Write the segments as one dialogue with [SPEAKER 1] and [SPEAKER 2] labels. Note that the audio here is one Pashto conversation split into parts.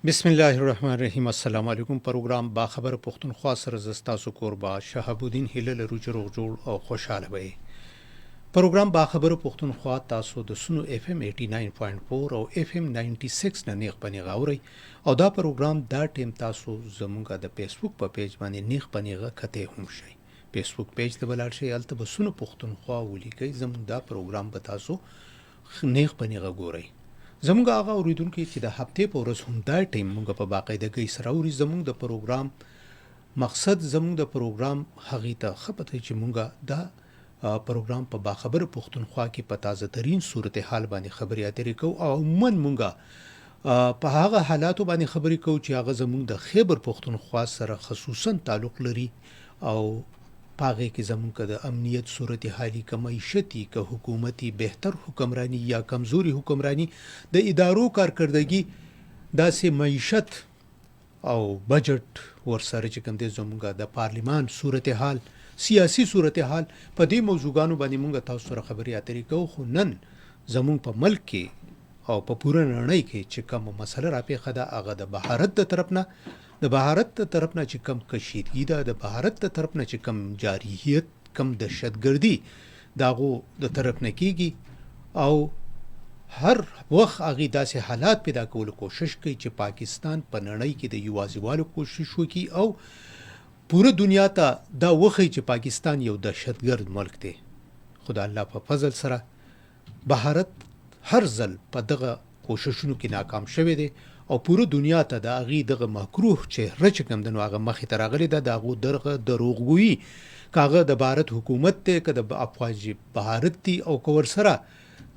[SPEAKER 1] بسم الله الرحمن الرحیم. السلام علیکم. پروګرام باخبر پښتونخوا سره زستاسو کوربا شهاب الدین هلال روج روغ جوړ او خوشاله وي. پروګرام باخبر پښتونخوا تاسو د سونو اف ام 89.4 او اف ام 96 نه نیغ پنی غاوري او دا پروګرام دا ټیم تاسو زمونږه د فیسبوک په پیج باندې نیغ پنیغه کته هم شي. فیسبوک پیج ته بلار شي الته به سونو پښتونخوا ولیکي زمونږ دا پروګرام به تاسو نیغ پنیغه ګورئ. زمونږ هغه اوریدونکو چې د هفته په ورځ هم دا ټیم مونږ په باقاعدګۍ سره اوري. زمونږ د پروګرام مقصد زمونږ د پروګرام هغې ته ښه پته چې مونږ دا پروګرام په باخبر پښتونخوا کې په تازه ترین صورتحال باندې خبرې اترې کوو او عموما مونږ په هغه حالاتو باندې خبرې کوو چې هغه زمونږ د خیبر پښتونخوا سره خصوصا تعلق لري او پاغه کې زمونږ د امنیت صورتحالي که معیشتي که حکومتي بهتر حکمرانی یا کمزوري حکمرانی د ادارو کارکردګي داسې معیشت او بجټ ورسره چې کوم دی زمونږ د پارلیمان صورتحال سیاسی صورتحال په دې موضوعګانو باندې مونږ تاسو سره خبرې اترې کوو. خو نن زمونږ په ملک کې او په پوره نړۍ کې چې کوم مسله راپېښه ده هغه د بهارت د طرف نه چې کم کشیدگی ده، د بهارت د طرف نه چې کم جارحیت کم دهشتګردي د هغو د طرف نه کیږي او هر وخت هغې داسې حالات پیدا کولو کوشش کوي چې پاکستان په نړۍ کې د یوازیوالو کوشش وکړي او پوره دنیا ته دا وښیي چې پاکستان یو دهشتګرد ملک دی. خو د الله په فضل سره بهارت هر ځل په دغه کوششونو کې ناکام شوی دی او پوره دنیا ته د هغې دغه مکروه چهره چې کوم دی نو هغه مخې ته راغلې ده. د هغو دغه دروغګویي که هغه د بهارت حکومت دی که د افواج بهارت دي او که ورسره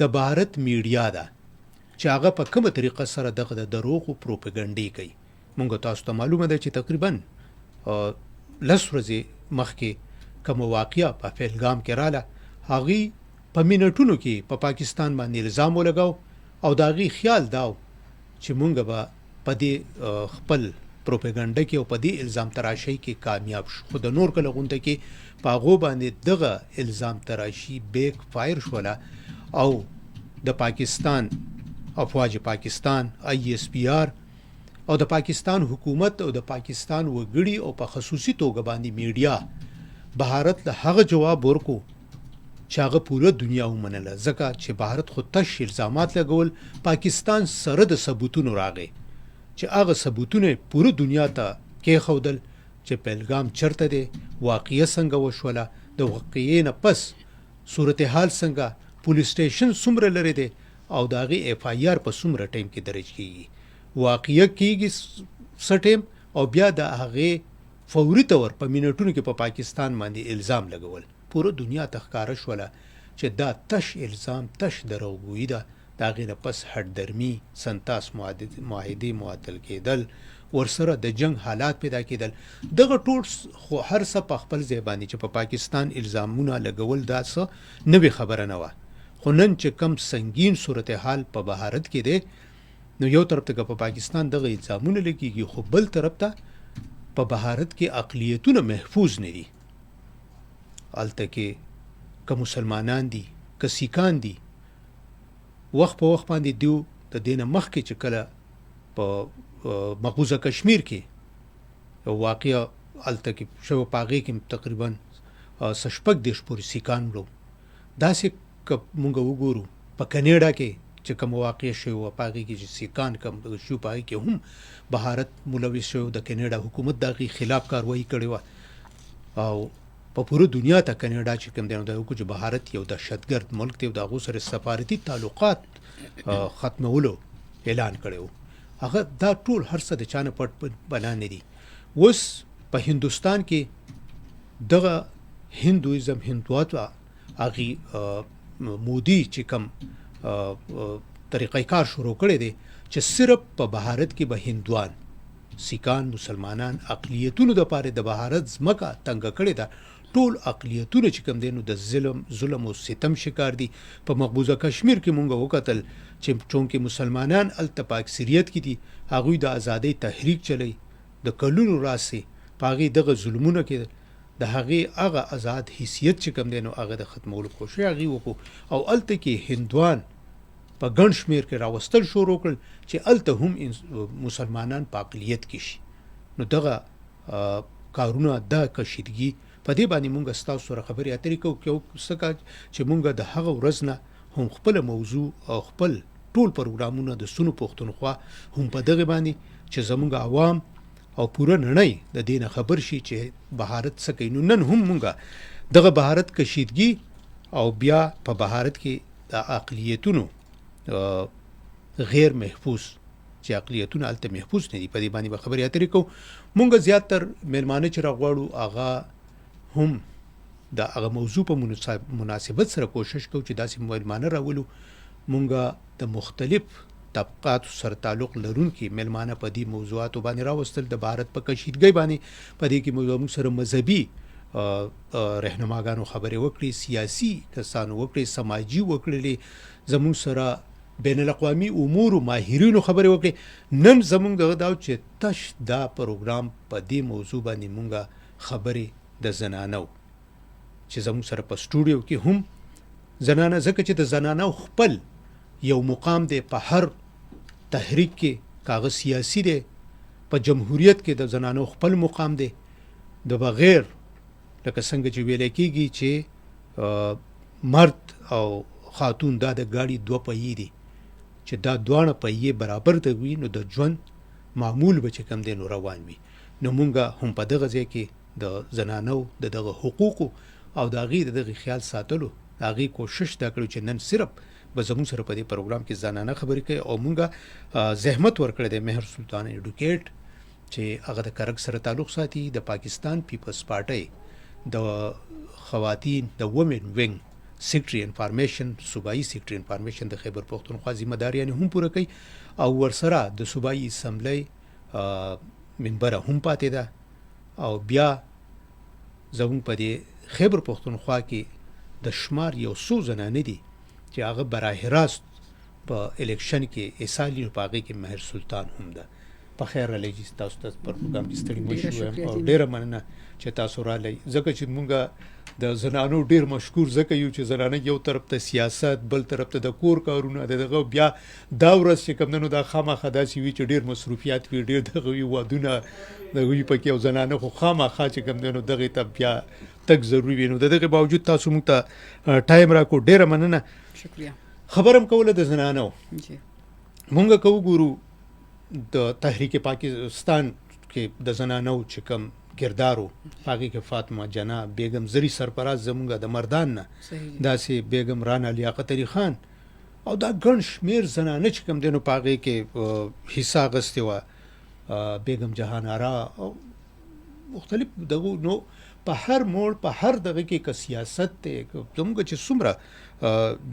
[SPEAKER 1] د بهارت میډیا ده چې هغه په کومه طریقه سره دغه د دروغو پروپاګنډې کوي. مونږ تاسو ته معلومه ده چې تقریبا 10 ورځې مخکې کومه واقعه په پهلګام کې راله هغې په منټونو کې په پاکستان باندې الزام ولګاو او د هغې خیال دا چې مونږ به په دې خپل پروپاګنډه کې او په دې الزام تراشۍ کې کامیاب شو. خو د نور کله غونډه کې په هغو باندې دغه الزام تراشي بیک فایر شوله او د پاکستان افواج پاکستان ISPR او د پاکستان حکومت او د پاکستان وګړي او په خصوصي توګه باندې میډیا بهارت له هغه جواب ورکو چې هغه پوره دنیا ومنله، ځکه چې بهارت خو تش الزامات لګول پاکستان سره د ثبوتونو راغی چې هغه ثبوتونه پوره دنیا ته کېښودل چې پهلګام چرته دی، واقعه څنګه وشوله، د واقعې نه پس صورتحال څنګه، پولیس سټیشن څومره لرې دی او د هغې FIR په څومره ټایم کې درج کېږي، واقعه کېږي څه ټایم او بیا د هغې فوري طور په منټونو کې په پاکستان باندې الزام لګول. پوره دنیا ته ښکاره شوله چې دا تش الزام تش دروغګویي ده. د هغې نه پس هډدرمي سنتاس معاهدې معطل کېدل، ورسره د جنگ حالات پیدا کېدل. دغه ټول خو هر څه په خپل ځای باندې چې په پاکستان الزامونه لګول دا څه نوې خبره نه وه. خو نن چې کم سنګین صورتحال په بهارت کې دی نو یو طرف ته که په پاکستان دغه الزامونه لګېږي خو بل طرف ته په بهارت کې اقلیتونه محفوظ نه دي. هلته کې که مسلمانان دي که سیکان دي وخت په وخت باندې دیو د دې نه مخکې چې کله په مقبوضه کشمیر کې یو واقعه هلته کې شوه په هغې کې تقریبا 16 پورې سیکان مړو. داسې که مونږ وګورو په کینیډا کې چې کومه واقعه شوې وه په هغې کې چې سیکان کم شو په هغې کې هم بهارت ملوث شوی، د کینیډا حکومت د هغې خلاف کاروایي کړې وه او په پوره دنیا ته کینیډا چې کوم دی نو دا وکړو چې بهارت یو دهشتګرد ملک دی او د هغو سره سفارتي تعلقات ختمولو اعلان کړی و. هغه دا ټول هر څه د چا نه پټ بنا نه دي. اوس په هندوستان کې دغه هندویزم هندوات هغې مودي چې کوم طریقه کار شروع کړی دی چې صرف په بهارت کې به هندوان سیکان مسلمانان اقلیتونو دپاره د بهارت ځمکه تنګه کړې ده. ټول اقلیتونه چې کوم دی نو د ظلم او ستم شکار دي. په مقبوضه کشمیر کې مونږ وکتل چې چونکې مسلمانان هلته په اکثریت کې دي هغوی د ازادۍ تحریک چلی د کلونو راسې په هغې دغه ظلمونه کې د هغې هغه آزاد حیثیت چې کوم دی نو هغه د ختمولو کوشش هغې وکړو او هلته کې هندوان په ګڼ شمیر کې راوستل شروع کړل چې هلته هم مسلمانان په اقلیت کې شي. نو دغه کارونه د کشیدګي په دې باندې مونږ ستاسو سره خبرې اترې کوو ځکه چې مونږ د هغه ورځ نه هم خپله موضوع او خپل ټول پروګرامونه د سونو پښتونخوا هم په دغه باندې چې زمونږ عوام او پوره نړۍ د دې نه خبر شي چې بهارت څه کوي. نو نن هم مونږ دغه بهارت کشیدګي او بیا په بهارت کې د اقلیتونو غیر محفوظ چې اقلیتونه هلته محفوظ نه دي په دې باندې به خبرې اترې کوو. مونږ زیاتر میلمانه چې راغواړو هغه هم د هغه موضوع په مناسبت سره کوشش کوو چې داسې میلمانه راولو. مونږ د مختلف طبقاتو سره تعلق لرونکي میلمانه په دې موضوعاتو باندې راوستل. د بهارت په کشیدګۍ باندې په دې کې موږ سره مذهبي رهنماګانو خبرې وکړي، سیاسي کسانو وکړي، سماجي وکړلې، زموږ سره بین الاقوامي امورو ماهرینو خبرې وکړي. نن زموږ دغه دا چې تش دا پروګرام په دې موضوع باندې مونږ خبرې د زنانو چې زموږ سره په سټوډیو کې هم زنانه، ځکه چې د زنانو خپل یو مقام دی په هر تحریک کې، کاغه سیاسی دی، په جمهوریت کې د زنانو خپل مقام دی. د بغیر لکه څنګه چې ویل کېږي چې مرد او خاتون دا د ګاډي دوه پهیې دي، چې دا دواړه پهیې برابر ته وي نو د ژوند معمول به چې کوم دی نو روان وي. نو مونږ هم په دغه ځای کې د زنانو د دغه حقوقو او د هغې د دغه خیال ساتلو د هغې کوشش دا کړو چې نن صرف به زموږ سره په دې پروګرام کې زنانه خبرې کوي. او مونږ زحمت ورکړی دی مهر سلطان ایډوکیټ چې هغه د کرک سره تعلق ساتي، د پاکستان پیپلز پارټۍ د خواتین د وومن وینګ سیکټري انفارمیشن، صوبایي سیکټري انفارمیشن د خیبر پښتونخوا ذمہ داریانې هم پوره کوي. او ورسره د صوبایي اسمبلی منبره هم پاتې ده. او بیا زموږ په دې خیبر پښتونخوا کې د شمار یو څو زنانې دي چې هغه براه راست په الیکشن کې حصالي نو په هغې کې مهر سلطان هم ده. په خیر رالی جي تاسو ته پروګرام کې ستړي مه شو او ډېره مننه چې تاسو رالی، ځکه چې مونږ د زنانو ډېر مشکور ځکه یو چې زنانه یو طرف ته سیاست، بل طرف ته د کور کارونه، دغه بیا دا ورځ چې کوم نو دا خامخا داسې وي چې ډېر مصروفیات وي، ډېر دغه وي وادونه دغه وي پکې، او زنانه خو خامخا چې کوم نو دغې ته بیا تګ ضروري وي. نو د دغې باوجود تاسو مونږ ته ټایم راکړو، ډېره مننه.
[SPEAKER 2] شکریه.
[SPEAKER 1] خبره هم کوله د زنانو، مونږ کوو ګورو د تحریک پاکستان کې د زنانو چې کوم کردارو هغې کې فاطمه جناح بیگم زری سرپراز زمونږ د مردان نه، داسې بیگم رانا لیاقت علي خان او دا ګڼ شمېر زنانه چې کوم دی نو په هغې کې حصه اخیستې وه، بیگم جهان آرا او مختلف دغو. نو په هر موړ په هر دغه کې که سیاست دی زموږ چې څومره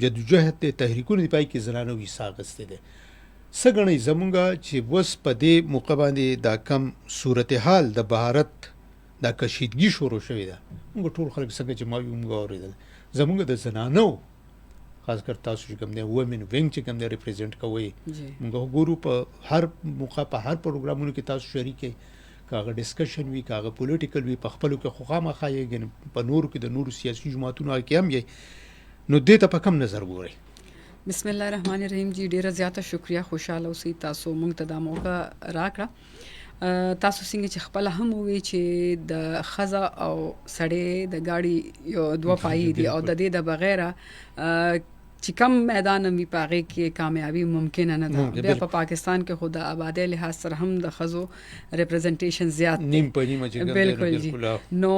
[SPEAKER 1] جدوجهد دی تحریکونه دي پای کې زنانو حصه اخیستې دی. څه ګڼئ زمونږ چې اوس په دې موقع باندې دا کم صورتحال د بهارت دا کشیدګي شروع شوې ده، موږ ټول خلک څنګه چې ما وي موږ اورېدل، زمونږ د زنانو خاص کر تاسو چې کوم دی وومن وینګ چې کوم دی ریپرزینټ کوئ، موږ وګورو په هر موقع په هر پروګرامونو کې تاسو شریک یئ، که هغه ډسکشن وي که هغه پولیټیکل وي، په خپلو کې خو خامخا یې په نورو کې د نورو سیاسي جماعتونو هغه کې هم یئ، نو دې ته په کم نظر ګورئ؟
[SPEAKER 2] بسم الله الرحمن الرحیم. جی ډیره زیاته شکریه، خوشاله اوسئ. تاسو مونږ ته دا موقع راکړه. تاسو څنګه چې خپل هم وی چې د خزه او سړی د گاڑی یو دوه پای دي او د دې د بغیره چې کم میدان می پاغه کې کامیابی ممکن نه ده. بیا په پاکستان کې خود آبادی لحاظ سره هم د خزو ریپرزنټیشن زیات
[SPEAKER 1] نیم په نیمه چې
[SPEAKER 2] بالکل نو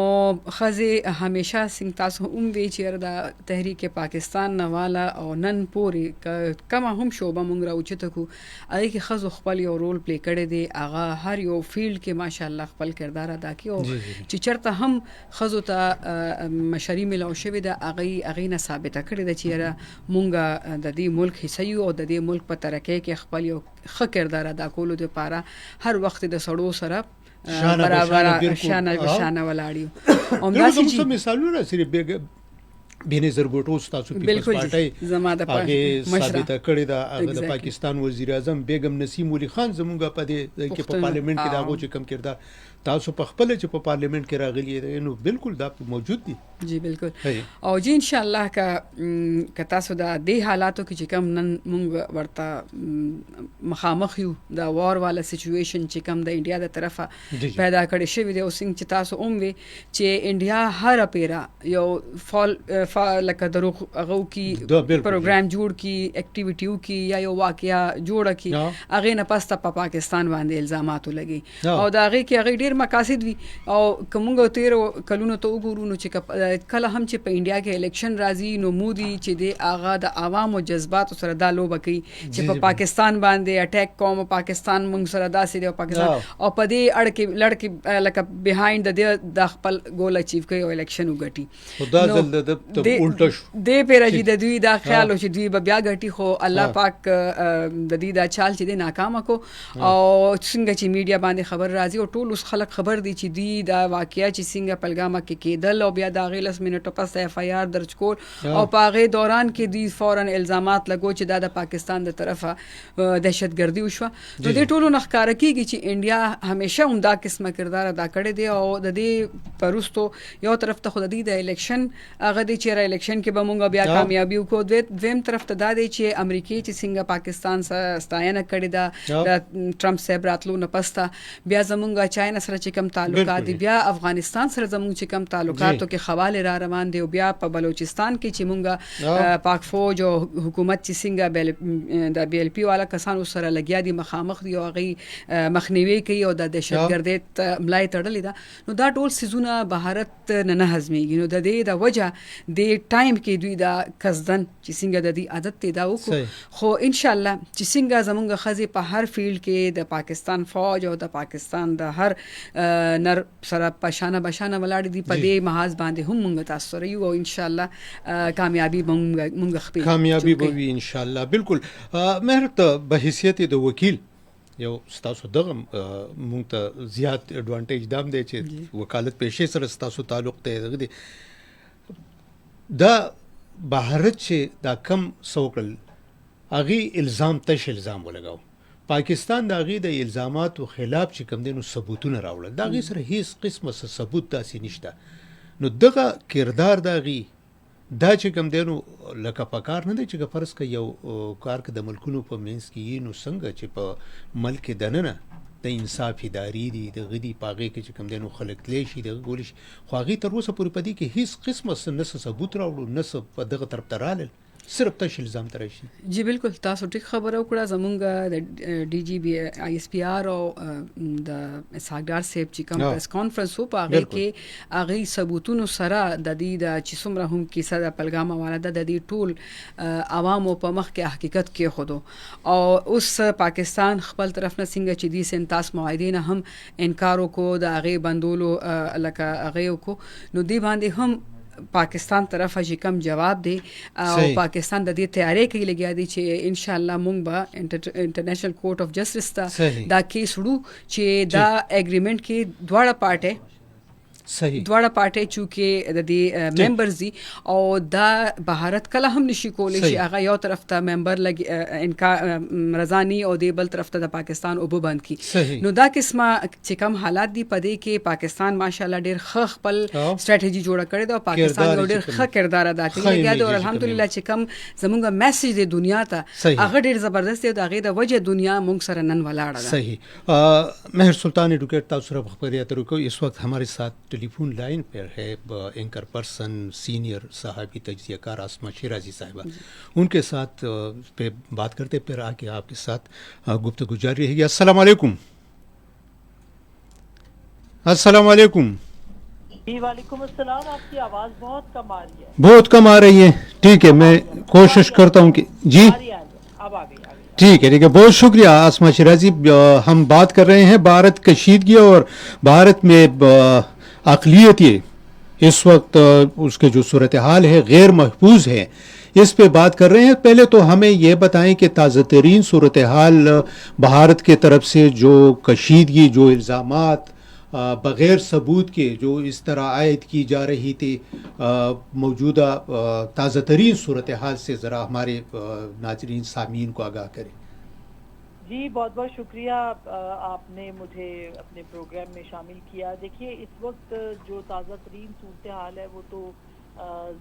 [SPEAKER 2] خزه همیشه څنګه تاسو هم وی چې د تحریک پاکستان نواله او نن پوری کما هم شوبه مونږ راوچته کو اې کې خزو خپل یو رول پلی کړی دی، هغه هر یو فیلډ کې ماشاءالله خپل کردار ادا کوي او چې چرته هم خزو ته مشري ملو شوی ده هغه نه ثابته کړی ده چې مونږه د دې ملک حصہ یو او د دې ملک په ترقۍ کې خپل یو ښه کردار ادا کولو لپاره هر وخت د سړو سره برابر شانه بشانه ولاړیو. همداسې چې
[SPEAKER 1] مثالونه سره بینظیر بوټو تاسو پیپلز پارټۍ
[SPEAKER 2] زما د
[SPEAKER 1] ثابته کړې ده، هغه د پاکستان وزیر اعظم بیگم نسیم ولی خان زمونږ په دې کې په پارلیمنت کې دا غو چې کم کردار تاسو په خپل چې په پارلیمنت کې راغلی دی نو بالکل دا موجود دي.
[SPEAKER 2] جی بالکل او جی ان شاء الله کا تاسو دا د حالاتو کې چې کم نن مونږ ورته مخامخ یو دا وار والا سچويشن چې کم د انډیا د طرفه پیدا کړی شوی دی او څنګه چې تاسو وی چې انډیا هر پیرا یو لکه دروغ هغه کی پروګرام جوړ کی اکټیویټیو کی یا یو واقعیا جوړه کی هغه نه پسته په پاکستان باندې الزامات لګي او دا هغه کې هغه ډیر مقاصد وي او کومګو 13 کلونو ته وګورو نو چې کله هم چې په انډیا کې الیکشن راځي نو مودي چې د آغا د عوامو جذبات سره دا لوبه کوي چې په پاکستان باندې اٹیک کوم پاکستان موږ سره داسې دی او پاکستان او په دې اړ کې لړ لکه بیهایند د خپل ګول اچیو کوي او الیکشن وګټي
[SPEAKER 1] خدا زل د الټا شو
[SPEAKER 2] د پیراجي د دوی دا خیال او چې دوی بیا ګټي خو الله پاک د دې دا چال چې د ناکام کو او څنګه چې میډیا باندې خبر راځي او ټول اوس خلک خبر دي چې دوی دا واقعیا چې څنګه پلګاما کې کېدل او بیا دا غي 10 منټو پس اف آی آر درج کول او پاغه دوران کې دی فورن الزامات لګو چې د پاکستان د طرفه دهشتګردي وشو نو د ټولو نخکار کیږي چې انډیا همیشه هم دا قسمه کردار ادا کړی دی او د دې پرستو یو طرف ته خود د الیکشن هغه د چیرې الیکشن کې به مونږ بیا کامیابی وکړو دویم طرف ته دا دی چې امریکای چې څنګه پاکستان سره ستاینه کړی دا د ټرمپ صاحب راتلو نه پسته بیا زمونږ چاینا سره چې کم تعلقات دي بیا افغانستان سره زمونږ چې کم تعلقاتو کې حواله را روان دی او بیا په بلوچستان کې چې مونږه پاک فوج او حکومت چې څنګه د بی ال پی والا کسانو سره لګیا دي مخامخ دی او غي مخنیوي کوي او د دهشتګردۍ ملای تړلې ده نو دا ټول سيزونه بهارت نه هضمېږي نو د دې د وجه د ټایم کې دوی دا قصدن چې څنګه د دې عادت ته دا وکړو خو ان شاء الله چې څنګه زمونږ خزي په هر فیلډ کې د پاکستان فوج او د پاکستان د هر نر سره پښانه بشانه ولاړ دي په دې محاذ باندې هم مونږ تاسو سره یو او ان شاء الله کامیابی مونږ خپل
[SPEAKER 1] کامیابی به وي ان شاء الله بالکل مهر ته به حیثیت د وکیل یو تاسو دغه مونږ ته زیات اډوانټیج دام دی چې وکالت پیشې سره تاسو تعلق ته دی دا بهارت چې دا کم سوکل اغي الزام تش الزام ولګاو پاکستان دا غي د الزاماتو خلاف چې کم دینو ثبوتونه راوړل دا غي سره هیڅ قسمه ثبوت داسې نشته نو دغه کردار دا غي دا چې کم دینو لکه پکار نه دی چې فرض ک یو کار ک د ملکونو په مینس کې نو څنګه چې په ملک دننه د انصاف اداري دي د غدي پاغه کې چې کم دینو خلک تلی شي د ګولش خو هغه تر اوسه پورې پدې کې هیڅ قسمه نه ثبوت راوړل نه په دغه طرف ترال صرف تش الزام ترشي
[SPEAKER 2] جی بالکل تاسو ټیک خبره وکړه زمونږ د ډي جی بي آی اس پی آر او د اسحاقدار صاحب چې کوم پریس کانفرنس وو په هغه کې هغه ثبوتونو سره د دې د چې څومره هم کیسه د پلګاما والا د دې ټول عوامو په مخ کې حقیقت کې خودو او اوس پاکستان خپل طرف نه څنګه چې دي سنتاس معاهدین هم انکار وکړو د هغه بندولو لکه هغه وکړو نو دی باندې هم پاکستان طرف چې کم جواب دی او پاکستان د دې تیاری کوي لګیا دی چې ان شاء الله مونږ به انټرنیشنل کورټ اف جسټس ته دا کیس وړو چې دا اګریمنت کې دواړه پارټي
[SPEAKER 1] صحیح
[SPEAKER 2] دواړه پارټي چې د دې ممبرز دي او دا بهارت کله هم نشي کولای چې هغه یو طرف ته ممبر لګي انکار رضانی او دی بل طرف ته د پاکستان او بند کی نو دا قسمه چې کم حالات دي پدې کې پاکستان ماشاءالله ډیر ښه خپل سټریټجی جوړه کړې ده او پاکستان ډیر ښه کردار ادا کوي او الحمدلله چې کم زموږ میسج د دنیا ته هغه ډیر زبردست دی او هغه د وجه دنیا موږ سره نن ولاړه ده
[SPEAKER 1] صحیح مہر سلطان ایڈوکیٹ تاسو سره خبريات رکو اس وقت ہمارے ساتھ ٹیلی فون لائن پر ہے اینکر پرسن سینئر صحافی تجزیہ کار آسما شیرازی صاحبہ ان کے ساتھ پہ بات کرتے پھر آگے آپ کے ساتھ گفتگو جاری رہے گی. السلام علیکم. السلام علیکم.
[SPEAKER 3] جی وعلیکم السلام. آپ کی آواز بہت کم آ رہی ہے.
[SPEAKER 1] بہت کم آ رہی ہے. ٹھیک ہے میں کوشش کرتا ہوں کہ جی
[SPEAKER 3] اب آ گئی.
[SPEAKER 1] ٹھیک ہے بہت شکریہ آسما شیرازی. ہم بات کر رہے ہیں بھارت کشیدگی اور بھارت میں اقلیتی اس وقت اس کے جو صورتحال ہے غیر محفوظ ہے اس پہ بات کر رہے ہیں. پہلے تو ہمیں یہ بتائیں کہ تازہ ترین صورتحال بھارت کے طرف سے جو کشیدگی جو الزامات بغیر ثبوت کے جو اس طرح عائد کی جا رہی تھی موجودہ تازہ ترین صورتحال سے ذرا ہمارے ناظرین سامعین کو آگاہ کریں.
[SPEAKER 3] جی بہت بہت شکریہ آپ نے مجھے اپنے پروگرام میں شامل کیا. دیکھیے اس وقت جو تازہ ترین صورتحال ہے وہ تو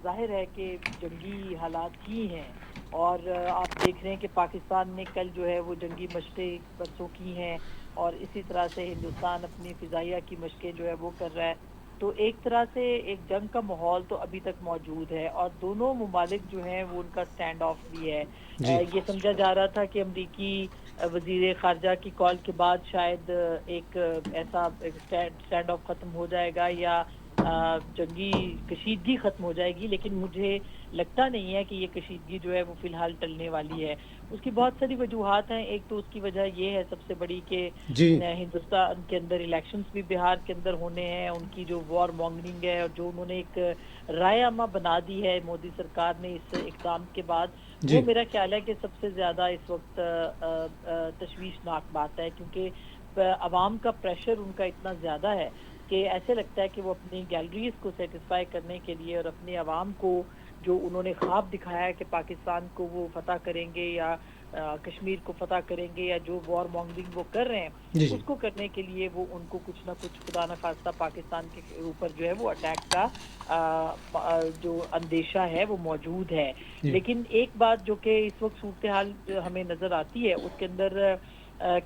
[SPEAKER 3] ظاہر ہے کہ جنگی حالات ہی ہیں، اور آپ دیکھ رہے ہیں کہ پاکستان نے کل جو ہے وہ جنگی مشقیں برسوں کی ہیں، اور اسی طرح سے ہندوستان اپنی فضائیہ کی مشقیں جو ہے وہ کر رہا ہے. تو ایک طرح سے ایک جنگ کا ماحول تو ابھی تک موجود ہے، اور دونوں ممالک جو ہیں وہ ان کا سٹینڈ آف بھی ہے.
[SPEAKER 1] جی
[SPEAKER 3] یہ سمجھا جا رہا تھا کہ امریکی وزیر خارجہ کی کال کے بعد شاید ایک ایسا سٹینڈ آف ختم ہو جائے گا، یا جنگی کشیدگی ختم ہو جائے گی، لیکن مجھے لگتا نہیں ہے کہ یہ کشیدگی جو ہے وہ فی الحال ٹلنے والی ہے. اس کی بہت ساری وجوہات ہیں. ایک تو اس کی وجہ یہ ہے سب سے بڑی کہ
[SPEAKER 1] جی
[SPEAKER 3] ہندوستان کے اندر الیکشنز بھی بہار کے اندر ہونے ہیں. ان کی جو وار مانگنگ ہے، اور جو انہوں نے ایک رائے عامہ بنا دی ہے مودی سرکار نے اس اقدام کے بعد، وہ
[SPEAKER 1] جی
[SPEAKER 3] میرا خیال ہے کہ سب سے زیادہ اس وقت تشویشناک بات ہے، کیونکہ عوام کا پریشر ان کا اتنا زیادہ ہے کہ ایسے لگتا ہے کہ وہ اپنی گیلریز کو سیٹسفائی کرنے کے لیے اور اپنے عوام کو جو انہوں نے خواب دکھایا ہے کہ پاکستان کو وہ فتح کریں گے، یا کشمیر کو فتح کریں گے، یا جو وار مانگنگ وہ کر رہے ہیں
[SPEAKER 1] جی
[SPEAKER 3] اس کو کرنے کے لیے وہ ان کو کچھ نہ کچھ خدا نخواستہ پاکستان کے اوپر جو ہے وہ اٹیک کا جو اندیشہ ہے وہ موجود ہے.
[SPEAKER 1] جی
[SPEAKER 3] لیکن ایک بات جو کہ اس وقت صورتحال ہمیں نظر آتی ہے، اس کے اندر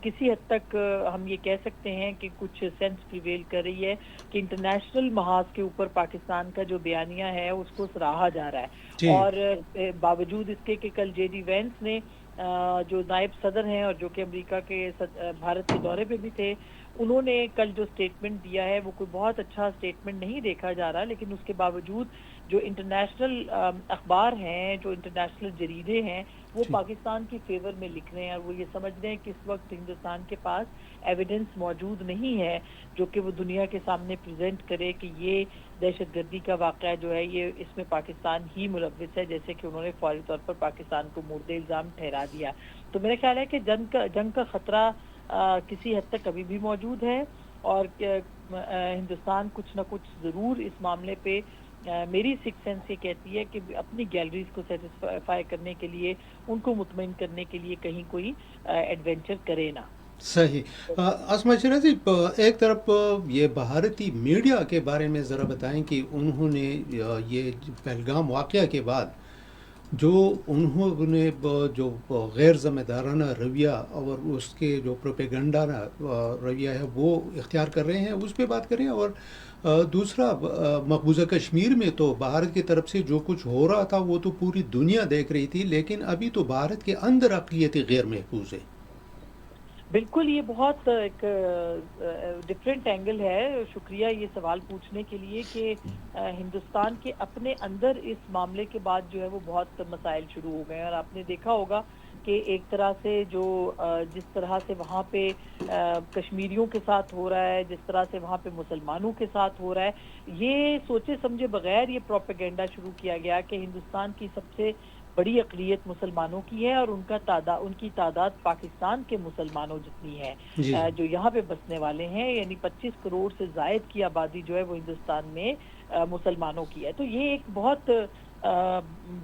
[SPEAKER 3] کسی حد تک ہم یہ کہہ سکتے ہیں کہ کچھ سینس پریویل کر رہی ہے کہ انٹرنیشنل محاذ کے اوپر پاکستان کا جو بیانیہ ہے اس کو سراہا جا رہا ہے.
[SPEAKER 1] جی
[SPEAKER 3] اور باوجود اس کے کہ کل جے ڈی وینس نے جو نائب صدر ہیں اور جو کہ امریکہ کے بھارت کے دورے پہ بھی تھے، انہوں نے کل جو سٹیٹمنٹ دیا ہے وہ کوئی بہت اچھا سٹیٹمنٹ نہیں دیکھا جا رہا، لیکن اس کے باوجود جو انٹرنیشنل اخبار ہیں، جو انٹرنیشنل جریدے ہیں، وہ
[SPEAKER 1] جی
[SPEAKER 3] پاکستان کی فیور میں لکھ رہے ہیں، اور وہ یہ سمجھ رہے ہیں کہ اس وقت ہندوستان کے پاس ایویڈنس موجود نہیں ہے جو کہ وہ دنیا کے سامنے پریزنٹ کرے کہ یہ دہشت گردی کا واقعہ جو ہے یہ اس میں پاکستان ہی ملوث ہے، جیسے کہ انہوں نے فوری طور پر پاکستان کو مورد الزام ٹھہرا دیا. تو میرا خیال ہے کہ جنگ کا خطرہ کسی حد تک ابھی بھی موجود ہے، اور ہندوستان کچھ نہ کچھ ضرور اس معاملے پہ میری سکس سینس یہ کہتی ہے کہ اپنی گیلریز کو سیٹسفائی کرنے کے لیے، ان کو مطمئن کرنے کے لیے کہیں کوئی ایڈونچر کرے نا.
[SPEAKER 1] صحیح. اسما شرح جی، ایک طرف یہ بھارتی میڈیا کے بارے میں ذرا بتائیں کہ انہوں نے یہ پہلگام واقعہ کے بعد جو انہوں نے جو غیر ذمہ دارانہ رویہ اور اس کے جو پروپیگنڈا رویہ ہے وہ اختیار کر رہے ہیں، اس پہ بات کریں. اور دوسرا، مقبوضہ کشمیر میں تو بھارت کی طرف سے جو کچھ ہو رہا تھا وہ تو پوری دنیا دیکھ رہی تھی، لیکن ابھی تو بھارت کے اندر اقلیتیں غیر محفوظ ہے.
[SPEAKER 3] بالکل، یہ بہت ایک ڈفرینٹ اینگل ہے. شکریہ یہ سوال پوچھنے کے لیے کہ ہندوستان کے اپنے اندر اس معاملے کے بعد جو ہے وہ بہت مسائل شروع ہو گئے ہیں، اور آپ نے دیکھا ہوگا کہ ایک طرح سے جو جس طرح سے وہاں پہ کشمیریوں کے ساتھ ہو رہا ہے، جس طرح سے وہاں پہ مسلمانوں کے ساتھ ہو رہا ہے، یہ سوچے سمجھے بغیر یہ پروپیگنڈا شروع کیا گیا کہ ہندوستان کی سب سے بڑی اقلیت مسلمانوں کی ہے، اور ان کی تعداد پاکستان کے مسلمانوں جتنی ہے
[SPEAKER 1] جی
[SPEAKER 3] جو یہاں پہ بسنے والے ہیں، یعنی 25 کروڑ سے زائد کی آبادی جو ہے وہ ہندوستان میں مسلمانوں کی ہے. تو یہ ایک بہت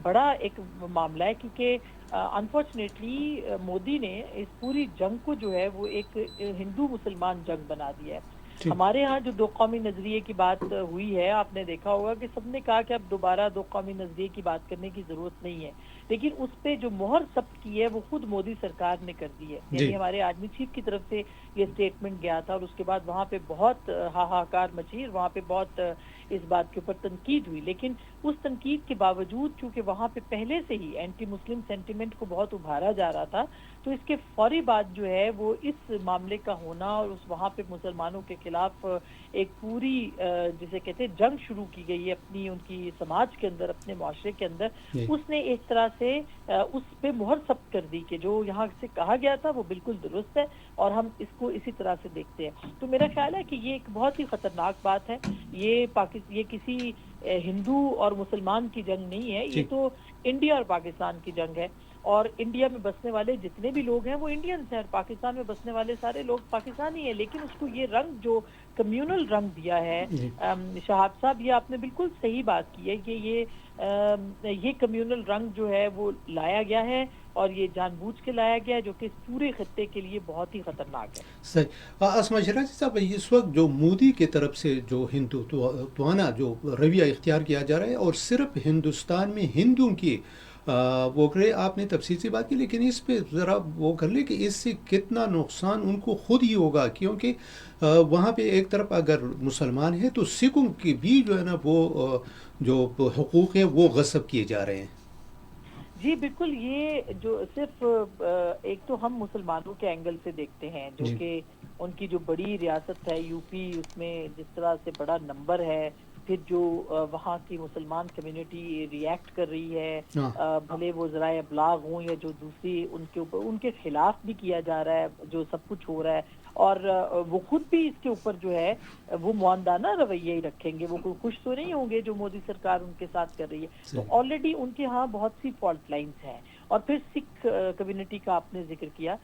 [SPEAKER 3] بڑا ایک معاملہ ہے، کیونکہ انفارچونیٹلی مودی نے اس پوری جنگ کو جو ہے وہ ایک ہندو مسلمان جنگ بنا دیا ہے.
[SPEAKER 1] ٹھیک.
[SPEAKER 3] ہمارے ہاں جو دو قومی نظریے کی بات ہوئی ہے، آپ نے دیکھا ہوگا کہ سب نے کہا کہ اب دوبارہ دو قومی نظریے کی بات کرنے کی ضرورت نہیں ہے، لیکن اس پہ جو مہر ثبت کی ہے وہ خود مودی سرکار نے کر دی ہے.
[SPEAKER 1] جی
[SPEAKER 3] یعنی ہمارے آرمی چیف کی طرف سے یہ سٹیٹمنٹ گیا تھا، اور اس کے بعد وہاں پہ بہت ہاہاکار مچی، وہاں پہ بہت اس بات کے اوپر تنقید ہوئی. لیکن اس تنقید کے باوجود چونکہ وہاں پہ پہلے سے ہی اینٹی مسلم سینٹیمنٹ کو بہت ابھارا جا رہا تھا، تو اس کے فوری بعد جو ہے وہ اس معاملے کا ہونا، اور اس وہاں پہ مسلمانوں کے خلاف ایک پوری جسے کہتے ہیں جنگ شروع کی گئی ہے اپنی ان کی سماج کے اندر، اپنے معاشرے کے اندر،
[SPEAKER 1] جی
[SPEAKER 3] اس نے ایک طرح سے اس پہ مہر ثبت کر دی کہ جو یہاں سے کہا گیا تھا وہ بالکل درست ہے، اور ہم اس کو اسی طرح سے دیکھتے ہیں. تو میرا خیال ہے کہ یہ ایک بہت ہی خطرناک بات ہے. یہ کسی ہندو اور مسلمان کی جنگ نہیں ہے، یہ
[SPEAKER 1] جی
[SPEAKER 3] تو انڈیا اور پاکستان کی جنگ ہے. اور انڈیا میں بسنے والے جتنے بھی لوگ ہیں وہ انڈینز ہیں، اور پاکستان میں بسنے والے سارے لوگ پاکستانی ہیں، لیکن اس کو یہ رنگ جو کمیونل رنگ دیا ہے شہاب صاحب، یہ آپ نے بالکل صحیح بات کی ہے کہ یہ کمیونل رنگ جو ہے وہ لایا گیا ہے، اور یہ جان بوجھ کے لایا گیا ہے، جو کہ اس پورے خطے کے لیے بہت ہی خطرناک ہے۔
[SPEAKER 1] صحیح۔ اسما شیرازی صاحب، اس وقت جو مودی کی طرف سے جو ہندوتوانا جو رویہ اختیار کیا جا رہا ہے، اور صرف ہندوستان میں ہندوؤں کی وہ کرے، آپ نے تفصیل سے بات کی، لیکن اس پہ ذرا وہ کر لیں کہ اس سے کتنا نقصان ان کو خود ہی ہوگا، کیونکہ وہاں پہ ایک طرف اگر مسلمان ہیں تو سکھوں کی بھی جو ہے نا وہ جو حقوق ہیں وہ غصب کیے جا رہے ہیں۔
[SPEAKER 3] جی بالکل، یہ جو صرف ایک تو ہم مسلمانوں کے اینگل سے دیکھتے ہیں، جو کہ ان کی جو بڑی ریاست ہے یو پی، اس میں جس طرح سے بڑا نمبر ہے، پھر جو وہاں کی مسلمان کمیونٹی ریئیکٹ کر رہی ہے، بھلے وہ ذرائع ابلاغ ہوں یا جو دوسری ان کے اوپر ان کے خلاف بھی کیا جا رہا ہے جو سب کچھ ہو رہا ہے، اور وہ خود بھی اس کے اوپر جو ہے وہ معاندانہ رویہ ہی رکھیں گے، وہ کوئی خوش تو نہیں ہوں گے جو مودی سرکار ان کے ساتھ کر رہی ہے۔ تو آلریڈی ان کے ہاں بہت سی فالٹ لائنز ہیں۔ اور پھر سکھ کمیونٹی کا آپ نے ذکر کیا،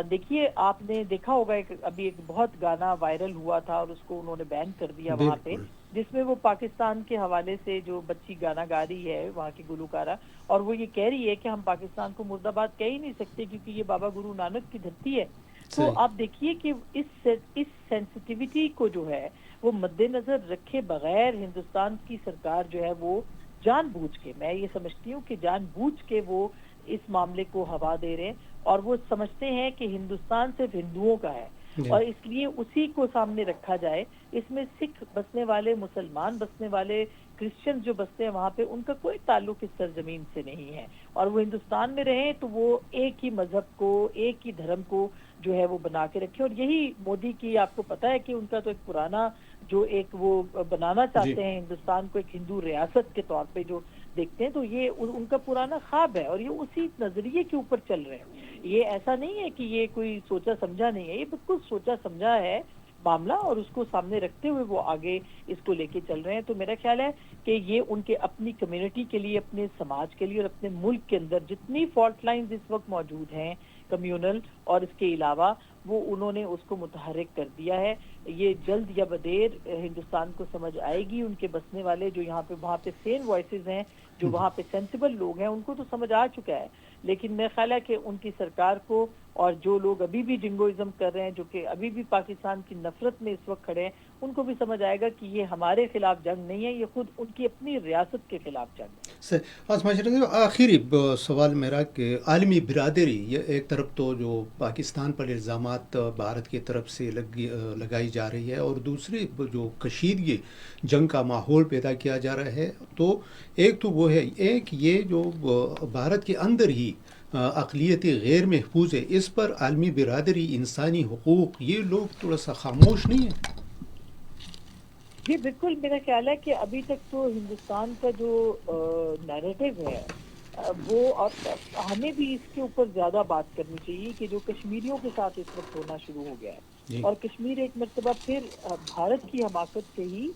[SPEAKER 3] دیکھیے آپ نے دیکھا ہوگا ابھی ایک بہت گانا وائرل ہوا تھا اور اس کو انہوں نے بین کر دیا وہاں پہ، جس میں وہ پاکستان کے حوالے سے جو بچی گانا گا رہی ہے وہاں کی گلوکارہ، اور وہ یہ کہہ رہی ہے کہ ہم پاکستان کو مرد آباد کہہ ہی نہیں سکتے کیونکہ یہ بابا گرو نانک کی دھرتی ہے۔ تو آپ دیکھیے کہ اس سینسٹیوٹی کو جو ہے وہ مد نظر رکھے بغیر ہندوستان کی سرکار جو ہے وہ جان بوجھ کے، میں یہ سمجھتی ہوں کہ جان بوجھ کے وہ اس معاملے کو ہوا دے رہے ہیں، اور وہ سمجھتے ہیں کہ ہندوستان صرف ہندوؤں کا ہے، اور اس لیے اسی کو سامنے رکھا جائے۔ اس میں سکھ بسنے والے، مسلمان بسنے والے، کرسچن جو بستے ہیں وہاں پہ، ان کا کوئی تعلق اس سرزمین سے نہیں ہے، اور وہ ہندوستان میں رہیں تو وہ ایک ہی مذہب کو، ایک ہی دھرم کو جو ہے وہ بنا کے رکھے۔ اور یہی مودی کی، آپ کو پتا ہے کہ ان کا تو ایک پرانا جو ایک وہ بنانا چاہتے ہیں ہندوستان کو ایک ہندو ریاست کے طور پہ جو دیکھتے ہیں، تو یہ ان کا پرانا خواب ہے، اور یہ اسی نظریے کے اوپر چل رہے ہیں۔ یہ ایسا نہیں ہے کہ یہ کوئی سوچا سمجھا نہیں ہے، یہ بالکل سوچا سمجھا ہے معاملہ، اور اس کو سامنے رکھتے ہوئے وہ آگے اس کو لے کے چل رہے ہیں۔ تو میرا خیال ہے کہ یہ ان کے اپنی کمیونٹی کے لیے، اپنے سماج کے لیے، اور اپنے ملک کے اندر جتنی فالٹ لائنز اس وقت موجود ہیں کمیونل اور اس کے علاوہ، وہ انہوں نے اس کو متحرک کر دیا ہے۔ یہ جلد یا بدیر ہندوستان کو سمجھ آئے گی، ان کے بسنے والے جو یہاں پہ وہاں پہ سین وائسز ہیں، جو وہاں پہ سینسیبل لوگ ہیں، ان کو تو سمجھ آ چکا ہے، لیکن میرا خیال ہے کہ ان کی سرکار کو، اور جو لوگ ابھی بھی جنگوازم کر رہے ہیں، جو کہ ابھی بھی پاکستان کی نفرت میں اس وقت کھڑے ہیں، ان کو بھی سمجھ آئے گا کہ یہ ہمارے خلاف جنگ نہیں ہے، یہ خود ان کی اپنی ریاست کے خلاف جنگ ہے۔
[SPEAKER 1] آخری سوال میرا کہ عالمی برادری، یہ ایک طرف تو جو پاکستان پر الزامات بھارت کی طرف سے لگائی جا رہی ہے، اور دوسری جو کشیدگی جنگ کا ماحول پیدا کیا جا رہا ہے، تو ایک تو وہ ہے، ایک یہ جو بھارت کے اندر ہی اقلیتی غیر محفوظ ہے، اس پر عالمی برادری، انسانی حقوق، یہ لوگ تھوڑا سا خاموش نہیں ہیں۔
[SPEAKER 3] جی بالکل، میرا خیال ہے کہ ابھی تک تو ہندوستان کا جو نیریٹو ہے وہ، اور ہمیں بھی اس کے اوپر زیادہ بات کرنی چاہیے کہ جو کشمیریوں کے ساتھ اس وقت ہونا شروع ہو گیا ہے، اور کشمیر ایک مرتبہ پھر بھارت کی حماقت سے ہی،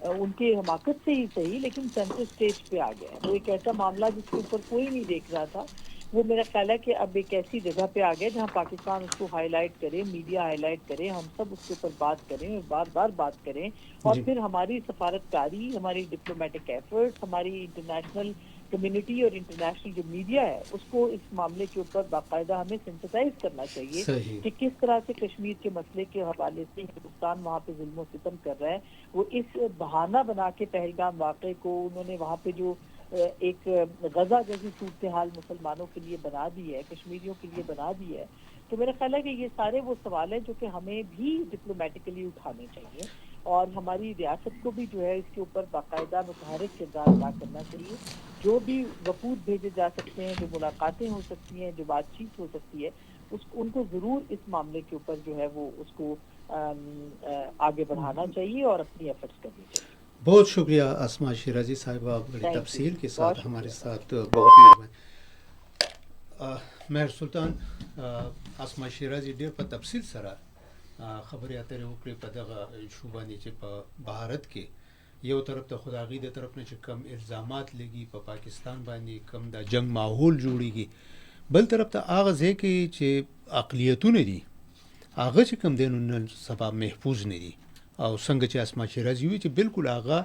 [SPEAKER 3] ان کے حماقت سے ہی صحیح لیکن سینٹر سٹیج پہ آ گیا ہے۔ وہ ایک ایسا معاملہ جس کے اوپر کوئی نہیں دیکھ رہا تھا، وہ میرا خیال ہے کہ اب ایک ایسی جگہ پہ آ گیا جہاں پاکستان اس کو ہائی لائٹ کرے، میڈیا ہائی لائٹ کرے، ہم سب اس کے اوپر بات کریں اور بار بار بات کریں، اور پھر ہماری سفارتکاری، ہماری ڈپلومیٹک ایفرٹس، ہماری انٹرنیشنل کمیونٹی اور انٹرنیشنل جو میڈیا ہے اس کو اس معاملے کے اوپر باقاعدہ ہمیں سینسٹائز کرنا چاہیے کہ کس طرح سے کشمیر کے مسئلے کے حوالے سے ہندوستان وہاں پہ ظلم و ستم کر رہا ہے۔ وہ اس بہانہ بنا کے پہلگام واقعے کو انہوں نے وہاں پہ جو ایک غزہ جیسی صورتحال مسلمانوں کے لیے بنا دی ہے، کشمیریوں کے لیے بنا دی ہے، تو میرا خیال ہے کہ یہ سارے وہ سوال ہیں جو کہ ہمیں بھی ڈپلومیٹکلی اٹھانے چاہیے، اور ہماری ریاست کو بھی جو ہے اس کے اوپر باقاعدہ متحرک کردار ادا کرنا چاہیے۔ جو بھی وفود بھیجے جا سکتے ہیں، جو ملاقاتیں ہو سکتی ہیں، جو بات چیت ہو سکتی ہے، ان کو ضرور اس معاملے کے اوپر جو ہے وہ اس کو آگے بڑھانا چاہیے اور اپنی ایفرٹس کرنی چاہیے۔
[SPEAKER 1] بہت شکریہ اسما شیرازی صاحبہ، بڑی تفصیل کے ساتھ ہمارے ساتھ، بہت مہربانی۔ مہر سلطان، اسما شیرازی ډیر په تفصیل سره خبرې اترې وکړې په دغه ایشو باندې چې په بھارت کې یو طرف ته خداغي د طرف نه چې کم الزامات لګي په پاکستان باندې، کم د جنگ ماحول جوړیږي بل طرف ته هغه ځای کې چې اقلیتونه دي هغه چې کوم دی نو نن سبا محفوظ نه دي او څنګه چې اسما شیرازي وی چې بالکل هغه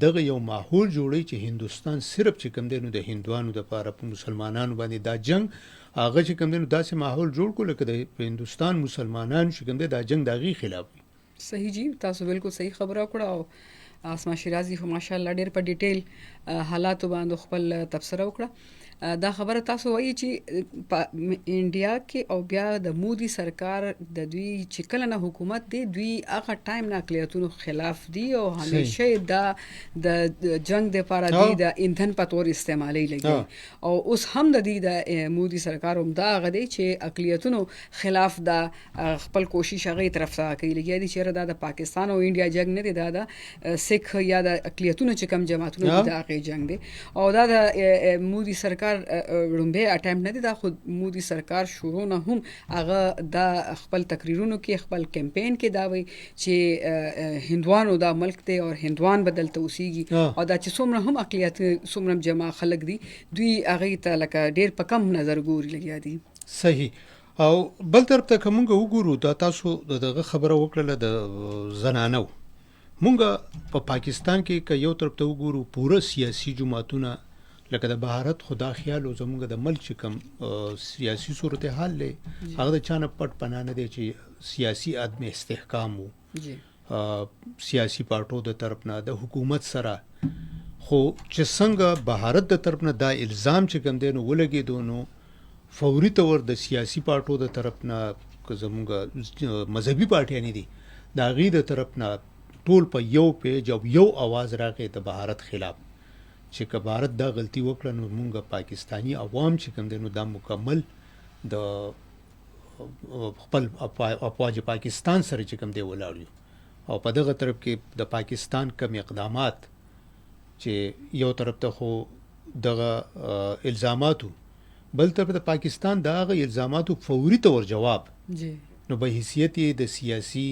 [SPEAKER 1] دغه یو ماحول جوړی چې هندوستان صرف چې کوم دی نو د هندوانو دپاره په مسلمانانو باندې دا جنگ هغه چې کوم دی نو داسې ماحول جوړ کړو لکه د هندوستان مسلمانانو چې کوم دی دا جنگ د هغې خلاف وي.
[SPEAKER 2] صحیح جی تاسو بالکل صحیح خبره وکړه او اسما شیرازي خو ماشاءالله ډېر په ډیټیل حالاتو باندې خپل تبصره وکړه. دا خبره تاسو وایي چې په انډیا کې او بیا د مودي سرکار د دوی چې کله نه حکومت دی دوی هغه ټایم نه اقلیتونو خلاف دی او همیشه دا د جنگ د لپاره دی د ایندھن په تور استعمالي لګي او اوس هم د دې د مودي سرکار هم دا غدي چې اقلیتونو خلاف دا خپل کوشش هغه طرف ته کوي لګي دي چې دا د پاکستان او انډیا جنگ نه دی دا سکھ یا د اقلیتونو چې کم جماعتونو دا هغه جنگ دی او دا د مودي سرکار لومبه اټمپټ نه دی دا خود مودي سرکار شروع نه هم هغه د خپل تقریرونو کې خپل کمپاین کې دا وی چې هندوانو دا ملک دی او هندوان بدلته اوسېږي او دا چې څومره هم اقلیت څومره جماع خلک دي دوی هغه ته لکه ډیر په کم نظر ګوري لګیا دي.
[SPEAKER 1] صحیح. او بل طرف ته کومه وګورو دا تاسو دغه خبره وکړه د زنانو مونږ په پاکستان کې که یو طرف ته وګورو پوره سیاسي جماعتونه لکه د بهارت خدا خیال او زمونږ د ملک چې کوم سیاسي صورتحال دی هغه د چا نه پټ پناه نه دی چې سیاسي عدم استحکام و سیاسي پارټو د طرف نه د حکومت سره خو چې څنګه بهارت د طرف نه دا الزام چې کوم دی نو ولګېدو نو فوري طور د سیاسي پارټو د طرف نه که زمونږ مذهبي پارټیانې دي د هغې د طرف نه ټول په یو پیج او یو آواز راغی د بهارت خلاف چې که بھارت دا غلطي وکړه نو مونږ پاکستانی عوام چې کوم دی نو دا مکمل د خپل افواج پاکستان سره چې کوم دی ولاړ یو او په دغه طرف کې د پاکستان کم اقدامات چې یو طرف ته خو دغه الزاماتو بل طرف ته پاکستان دا هغه الزاماتو فوري طور جواب نو به حیثیت د سیاسي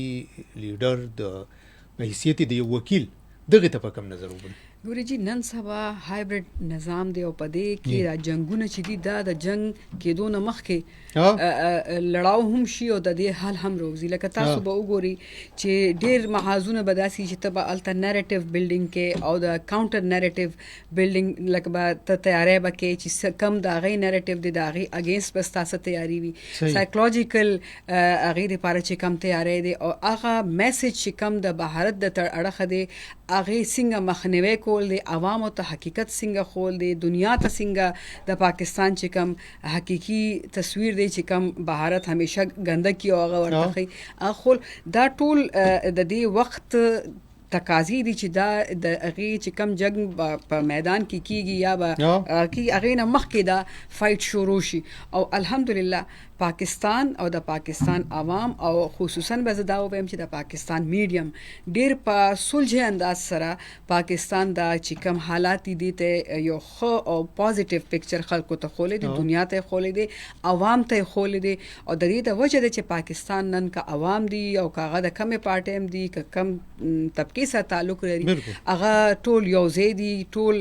[SPEAKER 1] لیډر به حیثیت د یو وکیل دغه ته په کم نظر وبل
[SPEAKER 2] ګوري جی نن سبا هایبرډ نظام دی او په دې کې را جنگونه چې دي دا د جنگ کېدو نه مخکې لړاو هم شي او د دې حل هم روزي لکه تاسو به وګوري چې ډېر محاذونه به داسې چې ته به هلته نریټیو بلډینګ کې او د کاونټر نریټیو بلډینګ لکه به ته تیاری به کوې چې کم د هغې نریټیو دی د هغې اګینسټ به ستاسو تیاری وي سایکولوجیکل هغې دپاره چې کم تیاری دی او هغه میسج چې کم د بهارت د اړخه دی هغې څنګه مخنیوی کول دی عوامو ته حقیقت څنګه خول دی دنیا ته څنګه د پاکستان چې کم حقیقي تصویر دی چې کم بهارت همیشه ګنده کی او هغه ورته ښیي خول دا ټول د دې وخت تقاضی دي چې دا د هغې چې کم جنگ په میدان کې کیږي یا به هغې نه مخکې دا فایټ شروع شي او الحمدلله پاکستان او د پاکستان عوام او خصوصا به زه دا ووایم چې د پاکستان میډیم ډېر په صلحه انداز سره پاکستان دا چې کم حالات دي ته یو ښه او پازیټیو پکچر خلکو ته خولی دی دنیا ته خولی دی عوام ته خولی دی او د دې د وجه ده چې پاکستان نن که عوام دي او که هغه د کمې پارټۍ هم دي که کم طبقې سره تعلق لري هغه ټول یو ځای دي ټول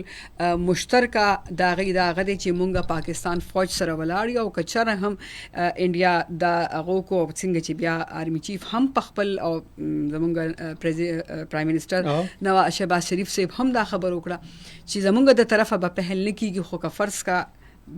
[SPEAKER 2] مشترکه د هغه دی چې مونږ پاکستان فوج سره ولاړ یو او که چېرې هم انډیا دا هغو کو څنګه چې بیا آرمی چیف هم په خپل او زمونږ پرایم منسټر نواز شهباز شریف صاحب هم دا خبر وکړه چې زمونږ د طرفه به پهل نه کیږي خو که فرض کا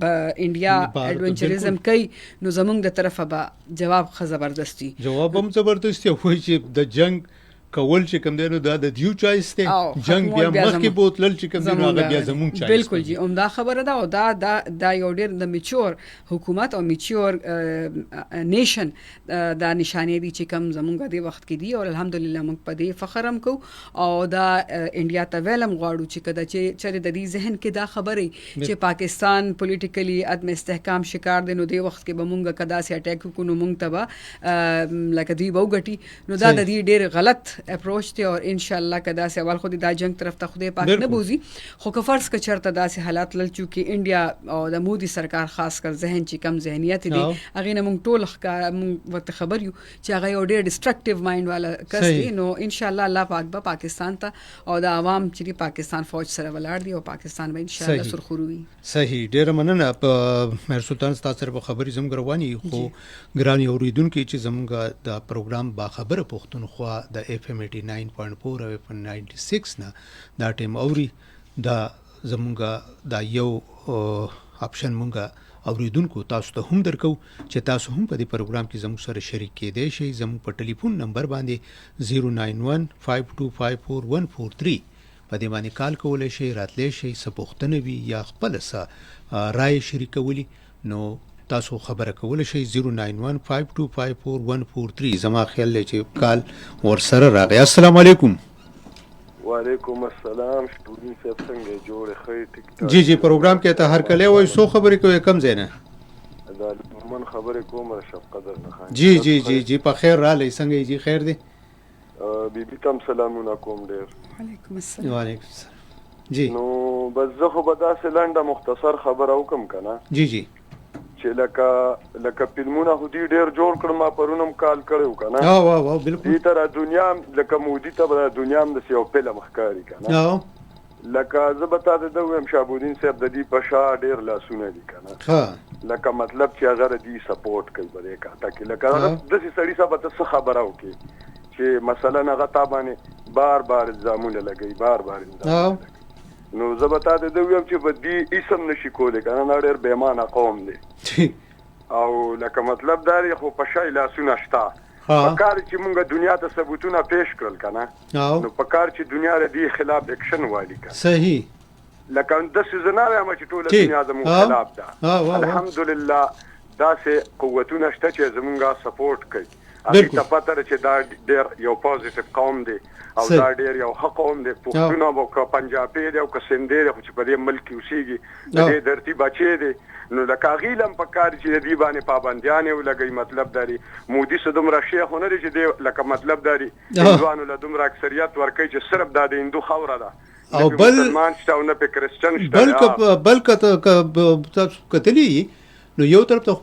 [SPEAKER 2] انډیا ایڈونچرزم کوي نو زمونږ د طرفه به جواب ښه زبردستی
[SPEAKER 1] جواب هم زبردستی وایي چې د جنگ کول چې کوم دی نو دا د دیو چایس دی جنگ بیا مخکې بوتلل چې کوم دی نو هغه بیا زمونږ چایس
[SPEAKER 2] بالکل جی عمده خبره ده او دا یو ډېر د میچور حکومت او میچور نیشن دا نشانې دي چې کوم زمونږ د وخت کې دي او الحمدلله موږ په دې فخر هم کوو او دا انډیا ته ویلم غواړو چې کله چې د دې ذهن کې دا خبرې چې پاکستان پولیټیکلی عدم استحکام شکار دی نو د وخت کې به مونږ کدا سي اٹیک کو نو مونږ ته به لکه دوی به وګټي نو دا د دې ډېر غلط اپروچ دی اور ان شاء الله کدا سے اول خود دا جنگ طرف ته خدای پاک نه بوزي خو که فرض ک چرته دا سے حالات لل چونکی انډیا او د مودي سرکار خاص کر ذهن چې کم ذهنیت دي اغه نه مونږ ټول مونږ وت خبر یو چې هغه یو ډېر ډسټرکټیو مایند والا کس دی نو ان شاء الله الله پاک به پاکستان ته او د عوام چې پاکستان فوج سره ولاړ دی او پاکستان به ان شاء الله سرخروي.
[SPEAKER 1] صحیح ډېر مننه په مهر سلطان تاسو سره خبرې زم غروانی خو ګرانی اوریدونکو چې زمونږ د پروګرام با خبره پښتونخوا د اف ام 89.4 او اف 96 نه دا ټیم اوري دا زمونږ دا یو آپشن مونږ اوریدونکو تاسو ته هم درکو چې تاسو هم په دې پروګرام کې زموږ سره شریک کېدئ شئ. زموږ په ټلیفون نمبر باندې 09152541143 په دې باندې کال کولی شئ، راتلی شئ، څه پوښتنه وي یا خپله څه رایې شریکولی نو تاسو خبره کولی شئ 09152541143. زما خیال دی چې کال ورسره راغی. السلام علیکم.
[SPEAKER 4] وعلیکم السلام. شپونی صاحب څنګه جوړ ښه ټیک ټاک؟
[SPEAKER 1] جی جی پروګرام کې ته هر کله وای سو خبرې کوي کم ځای نه
[SPEAKER 4] دا من خبرې کوم رشب قدر نه خان.
[SPEAKER 1] جی جی جی جی په خیر را لې څنګه جی خیر دی؟
[SPEAKER 4] بیبي تم سلامونه کوم ډېر.
[SPEAKER 2] وعلیکم السلام.
[SPEAKER 1] وعلیکم السلام. جی
[SPEAKER 4] نو بس زه خو به داسې لنډه مختصر خبره وکم که نه
[SPEAKER 1] جی جی
[SPEAKER 4] چې لکه فلمونه خو دوی ډېر جوړ کړم ما پرون هم کال کړی و که نه
[SPEAKER 1] واو بالکل
[SPEAKER 4] دې ته را دنیا لکه مودي ته به دنیا هم داسې یو فلم ښکاري که نه لکه زه به تا ته ویم شهابالدین صاحب د دې په شا ډېر لاسونه دي که نه لکه مطلب چې هغه د دې سپورټ کوي په دې کاته کې لکه هغه داسې سړي سره به ته څه خبره وکړې چې مثلا هغه تا باندې بار بار الزامونه لګوي بار بار الزامونه نو زه به تا ته ویم چې په دې اسم نشي کولی که نه دا ډېر بېمانه قوم دی او لکه مطلب دا دی خو په شی لاسونه شته پکار چې مونږ دنیا ته ثبوتونه پیش کړل که نه نو پکار چې دنیا د دې خلاف اکشن والي که
[SPEAKER 1] صحیح
[SPEAKER 4] لکه داسې زه نه وایم چې ټوله دنیا زموږ خلاف ده الحمدلله داسې قوتونه شته چې زمونږ سپورټ کوي هغې ته پته ده چې دا ډېر یو پازیټیو قوم دی او دا ډېر یو ښه قوم دی پښتون به که پنجابی دی او که سندی دی خو چې په دې ملک کې اوسېږي د دې دھرتي بچی دی نو لکه هغې له هم پکار چې د دې باندې پابندیانې ولګوي مطلب دا دی مودي څه دومره شیخ خو نه دی چې دی لکه مطلب دا دی هندوانو له دومره اکثریت ورکوي چې صرف دا د هندو خاوره ده
[SPEAKER 1] او بل
[SPEAKER 4] مسلمان شته او نه پې کرسچن شته
[SPEAKER 1] بل تاسو کتلی نو یو طرف ته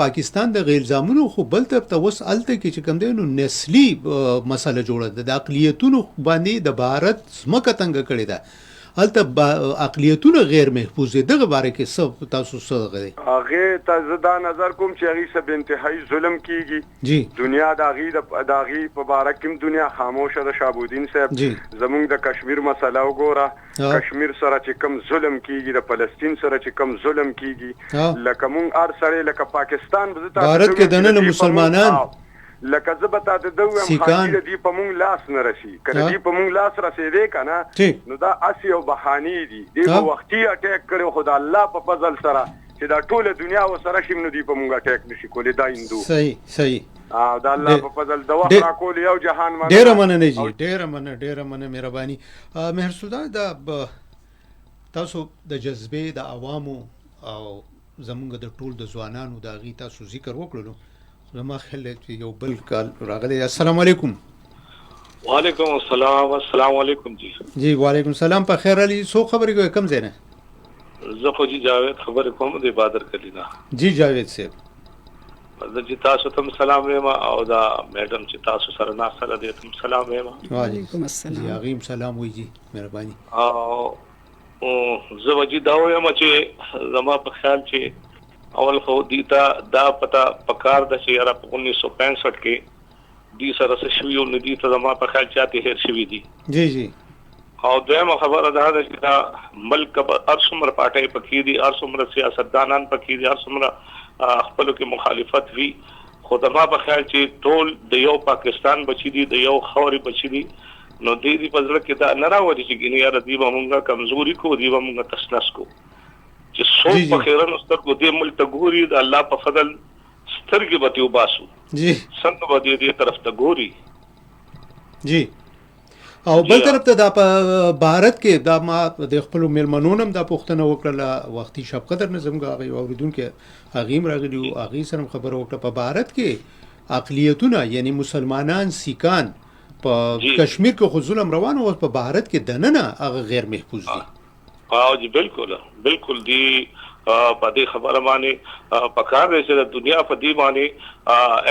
[SPEAKER 1] پاکستان د غیر زامنو خو بل طرف ته اوس هلته کې چې کوم دی نو نسلي مسله جوړه ده د اقلیتونو باندې د بھارت ځمکه تنګه کړې ده هلته اقلیتونه غیر محفوظ دي دغه باره کې څه تاسو څه دغه دی
[SPEAKER 4] هغې ته زه دا نظر کوم چې هغې څه بې انتهایي ظلم کېږي
[SPEAKER 1] جی
[SPEAKER 4] دنیا د هغې په باره کې هم دنیا خاموشه ده شهابالدین صاحب زمونږ د کشمیر مسله وګوره کشمیر سره چې کم ظلم کېږي د فلسطین سره چې کم ظلم کېږي لکه مونږ هر سړی لکه پاکستان
[SPEAKER 1] بھارت کې دننه مسلمانان
[SPEAKER 4] لکه زه به تا ته د ویم خاطر دی په مونږ لاس نه رسي که دی په مونږ لاس رسېدی که نه نو دا هسې یو بهانې دي دی به وختي اټیک کړی خو د الله په فضل سره چې دا ټوله دنیا ورسره شي نو دی په مونږ اټیک نشي کولی دا هندو
[SPEAKER 1] صحیح
[SPEAKER 4] او د الله په فضل د وخت راکول یو جهان
[SPEAKER 1] ډېره مننه جی ډېره مننه مهرباني. مهر سلطان دا تاسو د جذبې د عوامو او زمونږ د ټول د ځوانانو د هغې تاسو ذکر وکړلو زما خیال دی چې یو بل کال راغلی. السلام علیکم.
[SPEAKER 5] وعلیکم السلام. السلام علیکم جی.
[SPEAKER 1] جی وعلیکم السلام. په خیر علي څو خبرې کوئ کم ځای نه؟
[SPEAKER 5] زه خو جی جاوید خبرې کوم د بادر کلي نه.
[SPEAKER 1] جی جاوید صاحب
[SPEAKER 5] زه چې تاسو ته سلام وایم او دا میډم چې تاسو سره ناسته ده ته سلام وایم.
[SPEAKER 1] وعلیکم السلام. جی هغې سلام وایي جی مهرباني.
[SPEAKER 5] او زه وجې دا وایم چې زما په خیال چې اول خو دیتا دا پتا پکار د چې یاره په 1965 کې دی سره څه شوي او نه دي ته زما په خیال چاته هیر شوي دي.
[SPEAKER 1] جی جی.
[SPEAKER 5] او دویمه خبره دا ده چې دا ملک هر څومره پارټۍ پکې دي هر څومره سیاستدانان پکې دي هر څومره خپلو کې مخالفت وي خو زما په خیال چې ټول د یو پاکستان بچي دي د یو خاورې بچي دي نو دې په زړه کې دا نه راوړي چې ګینې یاره دوی به مونږ کمزوري کو دوی به مونږ تسنس کو چې څوک په خیرنو سترګو دې ملک ته ګوري د الله په فضل سترګې به ترې وباسو
[SPEAKER 1] جی
[SPEAKER 5] څنګه به دې طرف ته ګوري
[SPEAKER 1] جی. او بل طرف ته دا په بھارت کې دا ما د خپلو مېلمنو هم دا پوښتنه وکړله وختي شب قدر نه زموږ هغې اورېدونکي هغې هم راغلي هغې سره هم خبره وکړه په بھارت کې اقلیتونه یعنی مسلمانان سیکان په کشمیر کې خو ظلم روان او په بھارت کې دننه هغه غیر محفوظ دي.
[SPEAKER 5] جی بالکل دی په دې خبره باندې پکار دی چې د دنیا په دې باندې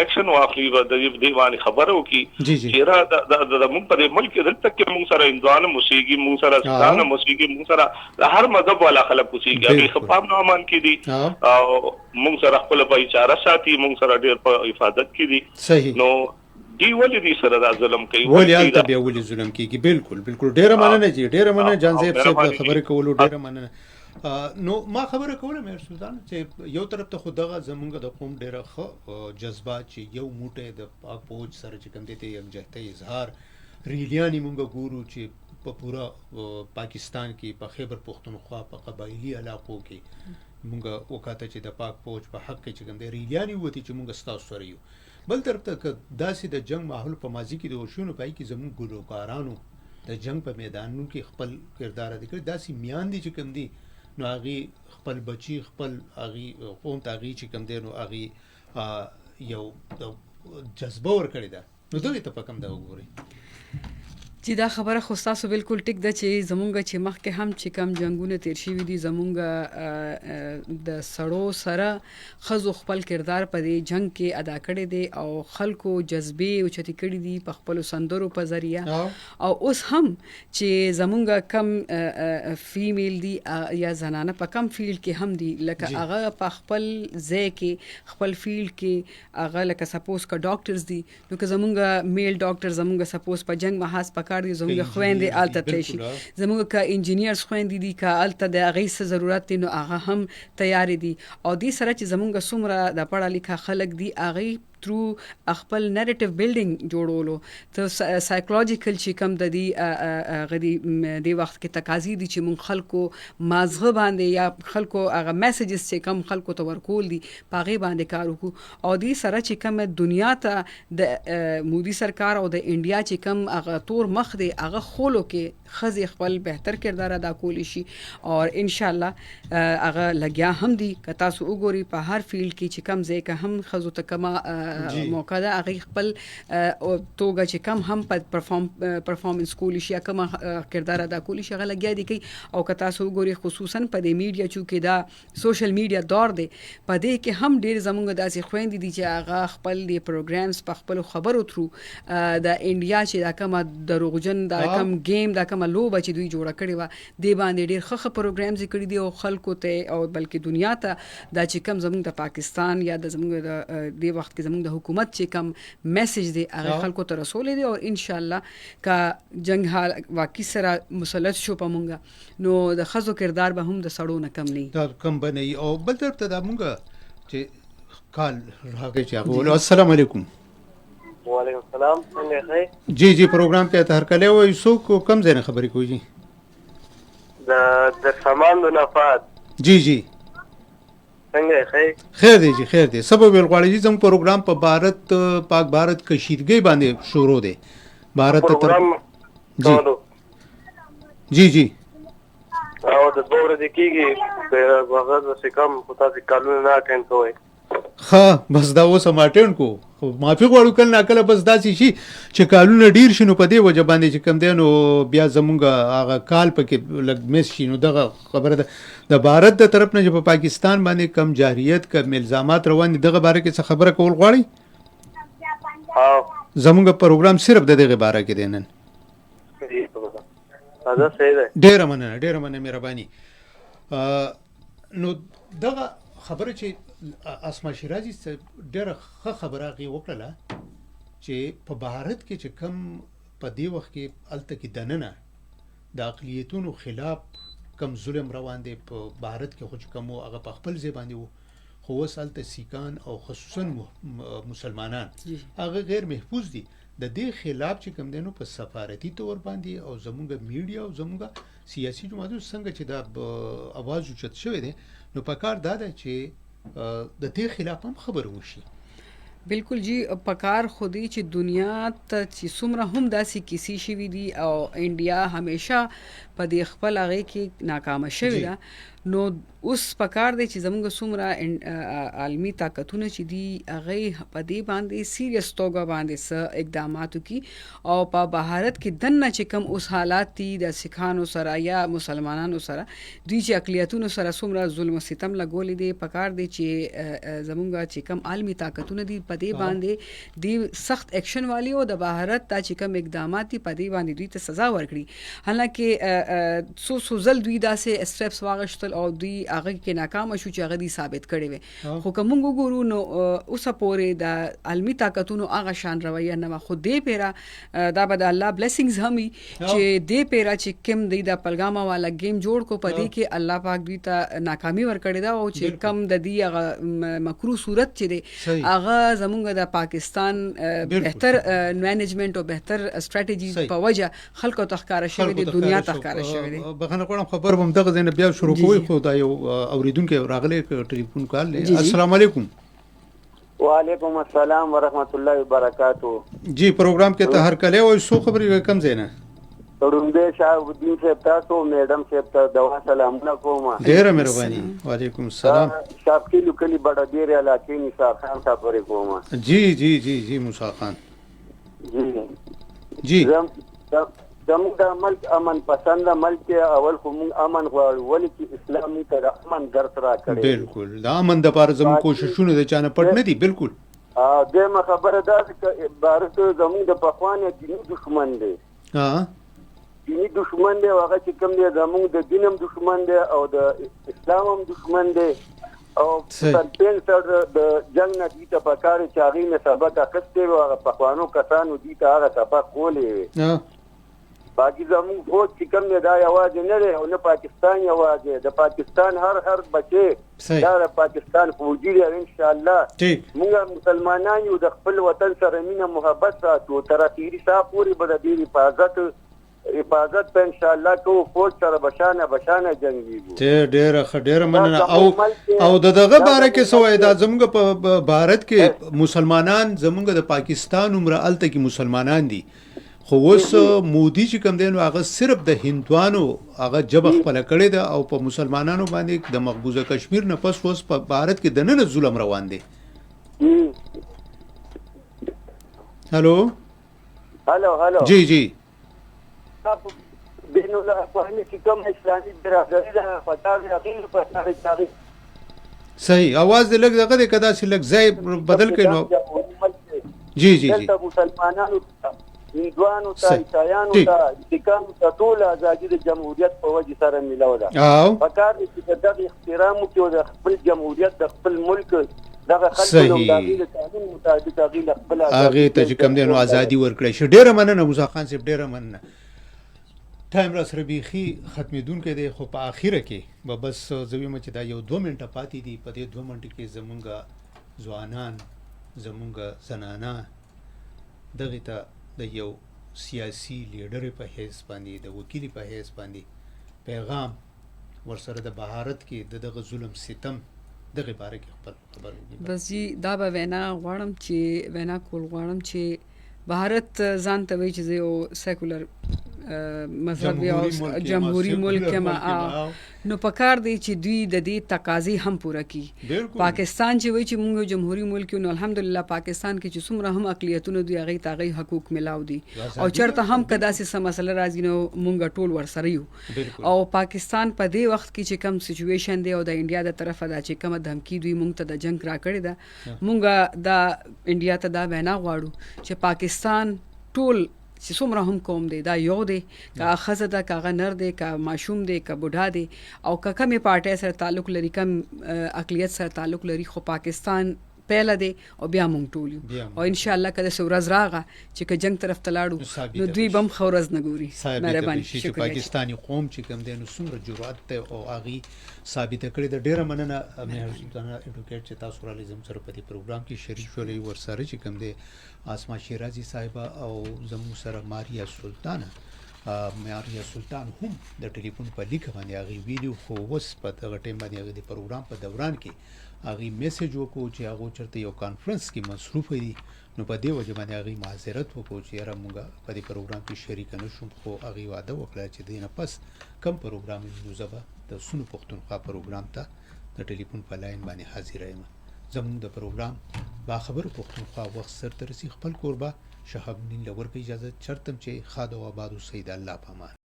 [SPEAKER 5] اکشن واخلي و د دې باندې خبره وکړي چې را د موږ په دې ملک کې دلته کې موږ سره هندوانه موسیقي موږ سره ستانه موسیقي موږ سره هر مذهب والا خلک موسیقي هغه خپام نو امان کې دي او موږ سره خپل بایچاره ساتي موږ سره ډېر په حفاظت کې دي.
[SPEAKER 1] صحیح.
[SPEAKER 5] نو دی ولې دې سره دا ظلم کوي
[SPEAKER 1] ولې الته بیا ولې ظلم کوي؟ بالکل ډېر مننه جی ډېر مننه جان صاحب خبرې کولو ډېر مننه. نو ما خبره کوله مې سلطان چې یو طرف ته خو دغه زمونږ د قوم ډېره ښه جذبات چې یو موټی د پاک فوج سره چې کوم دی ته یکجهتۍ اظهار ریلیانې مونږ ګورو چې په پوره پاکستان کې په خیبر پختونخوا په قبایلي علاقو کې مونږ وکاته چې د پاک فوج په حق کې چې کوم دی ریلیانې ووتې چې مونږ ستاسو سره یو. بل طرف ته که داسې د جنگ ماحول په ماضي کې د وشونو پای کې زمونږ ګلوکارانو د جنگ په میدانونو کې خپل کردار ادا کړی. داسې میان دي چې کوم دي نو هغې خپل بچي خپل هغې قوم ته هغې چې کوم دی نو هغې یو جذبه ورکړې ده. نو دغې ته په کوم دغه ګورئ؟
[SPEAKER 2] چې دا خبره خو ستاسو بالکل ټیک ده چې زمونږ چې مخکې هم چې کم جنگونه تیر شوي دي زمونږ د سړو سره ښځو خپل کردار په دې جنگ کې ادا کړی دی او خلکو جذبې اوچتې کړي دي په خپلو سندرو په ذریعه او اوس هم چې زمونږ کم فیمیل دي یا زنانه په کم فیلډ کې هم دي لکه هغه په خپل ځای کې خپل فیلډ کې هغه لکه سپوز که ډاکټرز دي نو که زمونږ میل ډاکټر زمونږ سپوز په جنگ محاذ پکار دي زمونږ خویندې الته تلی شي زمونږ که انجینیرز خویندې دي که الته د هغې څه ضرورت دی نو هغه هم تیارې دي. او دې سره چې زمونږ څومره د پړه لیکه خلک دي هغې تھرو خپل نریټیو بلډینګ جوړولو ته سایکولوجیکل چې کوم د دې غدي د وخت کې تقاضي دي چې مونږ خلکو مازغه باندې یا خلکو هغه میسیجز چې کوم خلکو ته ورکول دي پاغه باندې کار وکړو. او دې سره چې کوم دنیا ته د مودي سرکار او د انډیا چې کوم هغه تور مخ دی هغه خولو کې خزي خپل بهتر کردار ادا کولی شي او ان شاء الله هغه لګیا هم دي که تاسو وګوري په هر فیلډ کې چې کوم ځای کې هم خزو ته کما موقع ده هغه خپل توګه چې کم هم په پرفارمنس کولی شي کوم کردار ادا کولی شي هغه لګیا دي کوي. او که تاسو وګورئ خصوصا په دې میډیا چې دا سوشل میډیا دور دی په دې کې هم ډېر زمونږ داسې خویندې دي چې هغه خپل د پروګرامز په خپل خبرو تھرو د انډیا چې دا کومه دروغجن دا کوم گیم دا کومه لوبه چې دوی جوړه کړې وه دې باندې ډېر ښه پروګرامز یې کړي دي او خلکو ته او بلکې دنیا ته دا چې کوم زمونږ د پاکستان یا د زمونږ د دې وخت کې زمونږ د حکومت چې کم میسیج دی هغه خلکو ته رسولې دی او ان شاء الله کا جنگ حال واقعي سره مسلط شو په مونږه نو د خزو کردار به هم د سړو نه کم نه
[SPEAKER 1] دا کم بنئ. او بل طرف ته دا مونږه چې کال راغی چې هغه السلام علیکم.
[SPEAKER 6] وعلیکم السلام. څنګه
[SPEAKER 1] جی پروګرام ته هر کله وای څوک کم ځای نه خبرې کوي جی
[SPEAKER 6] د سامان د نفات
[SPEAKER 1] جی خیر دی جی خیر دی. سبب الغواړي چې زموږ پروګرام په بھارت پاک بھارت کشیدګۍ باندې شروع دی بھارت ته جی
[SPEAKER 6] او د دوره د کیږي په هغه د کم پتا چې قانون نه اټینډ کوي
[SPEAKER 1] ها بس دا اوس ما اټینډ کو خو معافي غواړو کله ناکله بس داسې شي چې کالونه ډیر شي نو په دې وجه باندې چې کوم دی نو بیا زمونږ هغه کال پکې لږ مس شي. نو دغه خبره ده د بھارت د طرف نه چې په پاکستان باندې کم جاریت کم الزامات روان دي دغه باره کې څه خبره کول غواړئ؟ زمونږ پروګرام صرف د دغه باره کې دی نن. ډېره مننه مهرباني. نو دغه خبره چې اسما شیرازي ډېره ښه خبره هغې وکړله چې په بھارت کې چې کم په دې وخت کې هلته کې دننه د اقلیتونو خلاف کم ظلم روان دی په بھارت کې خو چې کم و هغه په خپل ځای باندې و خو اوس هلته سیکان او خصوصا مسلمانان هغه غیر محفوظ دي. د دې خلاف چې کوم دی نو په سفارتي طور باندې او زمونږ میډیا او زمونږ سیاسي جماعتونو څنګه چې دا اواز اوچت شوی دی نو پکار دا ده چې د دې خلاف هم خبره وشي.
[SPEAKER 2] بالکل جی پکار خودی چې دنیا ته چې څومره هم داسې کیسې شوي دي او انډیا همیشه په دې خپل هغې کې ناکامه شوې ده نو اوس پکار دی چې زموږ څومره عالمي طاقتونه چې دي هغه په دې باندې سیریس توګه باندې څه اقداماتو کی او په بهارت کې دنه چې کم اوس حالات دي د سکھانو سره یا مسلمانانو سره دوی چې اقلیتونو سره څومره ظلم و ستم لګولې دي پکار دی چې زموږ چې کم عالمي طاقتونه دي په دې باندې دی سخت ایکشن والی او د بهارت دا چې کم اقدامات دي په دې باندې دوی ته سزا ورکړي حالانکه څو ځل دوی داسې اسټپس واغشتل او دوی هغه کې ناکام شو چې هغه دي ثابت کړي وي خو کوم وګورو نو اوسه پورې د عالمي طاقتونو هغه شان رویه نه خو دې پیرا دا به د الله بلیسنګز هم چې دې پیرا چې کوم دی د پلګاما والا گیم جوړ کو پدې کې الله پاک دوی ته ناکامي ورکړي دا او چې کم د دې هغه مکرو صورت چې دی هغه زمونږ د پاکستان بهتر مینجمنت او بهتر استراتیجی په وجه خلکو تخکار شوی دی دنیا تخکار شوی دی
[SPEAKER 1] بخنه کوم خبر هم دغه زنه بیا شروع کوي خو دا یو اوریدونکو راغلی ټلیفون کال السلام علیکم
[SPEAKER 7] وعلیکم السلام ورحمۃ اللہ وبرکاتہ
[SPEAKER 1] جی پروگرام کې ته هر کله او سو خبرې کم زینه
[SPEAKER 7] تړوندې شاه الدین صاحب تاسو میډم صاحب ته دوا سلامونه کوم
[SPEAKER 1] ډیره مهرباني وعلیکم السلام
[SPEAKER 7] شاپ کې لوکلی بڑا ډیر علاقې نثار خان صاحب پرې کوم
[SPEAKER 1] جی جی جی جی موسی خان
[SPEAKER 7] جی زموږ د ملک امن پسند ملک اول خو موږ امن غواړو ولې چې اسلامي تر امن ګرځ را کړی
[SPEAKER 1] بالکل دا امن د پاره زموږ کوششونه د چانه پټ نه دي بالکل
[SPEAKER 7] دغه خبره ده چې بھارت زموږ د پخوانه دیني دشمن دی دینی دشمن دی هغه چې کوم دی زموږ د دینم دشمن دی او د اسلام هم دشمن دی او تل سره د جنگ نه دي ته پکاره چې هغه نه سبق اخستې او هغه پخوانو کسانو دي ته هغه سبق کولې باقي زموږ فوج چې کوم دی دا یوازې نه دی او نه پاکستان یوازې د پاکستان هر بچی دا د پاکستان فوجي دی ان شاء الله موږ مسلمانان یو د خپل وطن سره مینه محبت ساتو تر اخیری ساه پورې به د دې حفاظت په ان شاء الله کو فوج سره بشانه جنگیږو
[SPEAKER 1] ته ډېر مننه او دغه باره کې سوې دا زموږ په بھارت کې مسلمانان زموږ د پاکستان عمره الته کې مسلمانان دي خو اوس مودي چې کوم دی نو هغه صرف د هندوانو هغه جبه خپل کړی ده او په مسلمانانو باندې د مقبوضه کشمیر نه پس اوس په بھارت کې د نن ظلم روان دی هلو جی جی
[SPEAKER 7] بین الاقوامی چې کوم اسلامي برادري ده فتاوی عقیل فتاوی
[SPEAKER 1] صحیح आवाज دې لګ دغه کدا چې لګ ځای بدل کړي نو جی جی جی
[SPEAKER 7] مسلمانانو هندوانو ته عیسایانو ته سکانو ته ټول ازادي د جمهوریت په وجه سره ملو ده پکار دي چې دغه احترام وکړو د خپل جمهوریت د خپل ملک دغه خلکو د قانون مطابق هغه خپل
[SPEAKER 1] هغه ته چې کوم دي نو ازادي ورکړي شي ډیره مننه موسی خان صاحب ډیره مننه ټایم را سره بیخي ختمېدونکی دی خو په اخیره کې به بس زویم چې دا یو 2 منټه پاتې دي په دې 2 منټو کې زمونږ ځوانان زمونږ زنانه دغه ته د یو سیاسي لیډر په حیث باندې د وکیل په حیث باندې پیغام ورسره د بهارت کې دغه ظلم ستم دغه باره کې خپل خبر وکړي
[SPEAKER 2] بس جی دا به وینا غواړم چې بهارت ځان ته وایي چې یو سیکولر مذهبي او جمهوری ملک ما نو پکار دی چې دوی د دې تقاضې هم پوره کړي پاکستان چې وایي چې موږ جمهوری ملک نو الحمدلله پاکستان کې چې څومره هم اقلیتونه دوی هغه تاغي حقوق ملاو دي او چرته هم کدا سي مسله راځي نو موږ ټول ورسره یو او پاکستان په دې وخت کې چې کم سچويشن دی او د انډیا د طرفه دا چې کوم دھمکی دوی موږ ته د جنگ را کړی دا موږ دا انډیا ته دا وینا غواړو چې پاکستان ټول چې څومره هم قوم دی دا یو دی که ښځه ده که هغه نر دی که ماشوم دی که بوډا دی او که کمې پارټۍ سره تعلق لري کم اقلیت سره تعلق لري خو پاکستان پهله دی او بیا مونږ ټول یو او ان شاء الله کله څه ورځ راغه چې که جنگ طرف ته لاړو نو دوی بم خو ورځ نه ګوري مهرباني
[SPEAKER 1] چې پاکستانی قوم چې کوم دی نو څومره جرأت ته او هغه ثابت کړی د ډیره مننه مهر سلطانه اډوکیټ چې تاسو را لزم سره په دې پروګرام کې شریک شولې ورسره چې کوم دی آسما شیرازی صاحبہ او زمو سره ماریا سلطان هم د ټلیفون په لیک باندې هغه ویډیو خو وس په دغه ټیم باندې هغه د پروګرام په دوران کې هغه میسج وکړو چې هغه چرته یو کانفرنس کې مصروف دي نو په دې وجه باندې هغه معذرت وکړو چې را مونږه په دې پروګرام کې شریک نه شوم خو هغه وعده وکړه چې دینه پس کم پروګرام موږ زبا د سونو پښتونخوا پروګرام ته د ټلیفون په لاین باندې حاضر یم. زموږ د پروګرام باخبر پښتونخوا وخت سر ترسي خپل کوربه شهاب الدین لور په اجازه چرتم چې خاد او آباد سید الله پامان.